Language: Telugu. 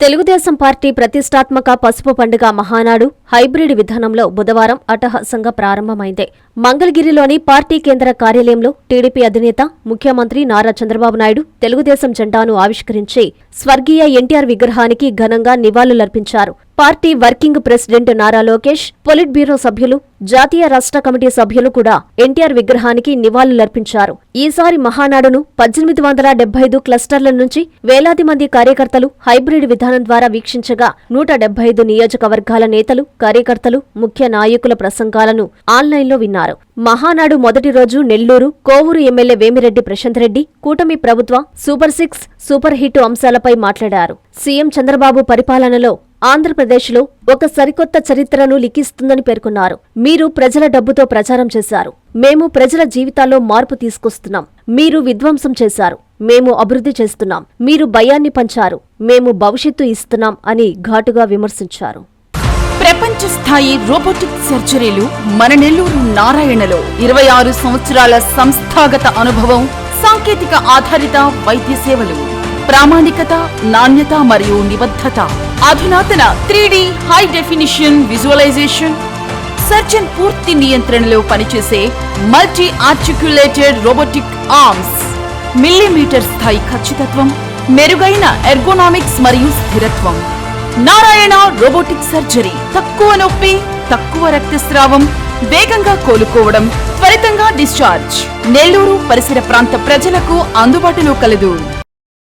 తెలుగుదేశం పార్టీ ప్రతిష్టాత్మక పసుపు పండుగ మహానాడు హైబ్రిడ్ విధానంలో బుధవారం అట్టహాసంగా ప్రారంభమైంది. మంగళగిరిలోని పార్టీ కేంద్ర కార్యాలయంలో టీడీపీ అధినేత ముఖ్యమంత్రి నారా చంద్రబాబు నాయుడు తెలుగుదేశం జెండాను ఆవిష్కరించి స్వర్గీయ ఎన్టీఆర్ విగ్రహానికి ఘనంగా నివాళులర్పించారు. Party working president Nara Lokesh, polit bureau సభ్యులు, జాతీయ రాష్ట్ర కమిటీ సభ్యులు కూడా ఎన్టీఆర్ విగ్రహానికి నివాళులర్పించారు. ఈసారి మహానాడును 1875 క్లస్టర్ల నుంచి వేలాది మంది కార్యకర్తలు హైబ్రిడ్ విధానం ద్వారా వీక్షించగా 175 నియోజకవర్గాల నేతలు, కార్యకర్తలు, ముఖ్య నాయకుల ప్రసంగాలను ఆన్లైన్లో విన్నారు. మహానాడు మొదటి రోజు నెల్లూరు, కోవూరు ఎమ్మెల్యే వేమిరెడ్డి ప్రశాంత్ రెడ్డి కూటమి ప్రభుత్వ సూపర్ 6, సూపర్ హిట్ అంశాలపై మాట్లాడారు. సీఎం చంద్రబాబు పరిపాలనలో ఆంధ్రప్రదేశ్లో ఒక సరికొత్త చరిత్రను లిఖిస్తుందని పేర్కొన్నారు. మీరు ప్రజల డబ్బుతో ప్రచారం చేశారు. మేము ప్రజల జీవితాల్లో మార్పు తీసుకొస్తున్నాం. మీరు విధ్వంసం చేశారు. మేము అభివృద్ధి చేస్తున్నాం. మీరు భయాన్ని పంచారు. మేము భవిష్యత్తు ఇస్తున్నాం అని ఘాటుగా విమర్శించారు. ప్రపంచ స్థాయి రోబోటిక్ సర్జరీలు మన నెల్లూరు నారాయణలో 26 సంవత్సరాల సంస్థాగత అనుభవం, సాంకేతిక ఆధారిత వైద్య సేవలు, ప్రామాణికత, నాణ్యత మరియు నిబద్ధత, అధునాతన 3D high definition visualisation, surgeon పూర్తి నియంత్రణలో పనిచేసే multi articulated robotic arms, millimetre స్థాయి ఖచ్చితత్వం, మెరుగైన ఎర్గోనామిక్స్ మరియు స్థిరత్వం. Narayana robotic surgery. తక్కువ నొప్పి, తక్కువ రక్తస్రావం, వేగంగా కోలుకోవడం, త్వరితంగా డిశ్చార్జ్. నెల్లూరు పరిసర ప్రాంత ప్రజలకు అందుబాటులో కలదు.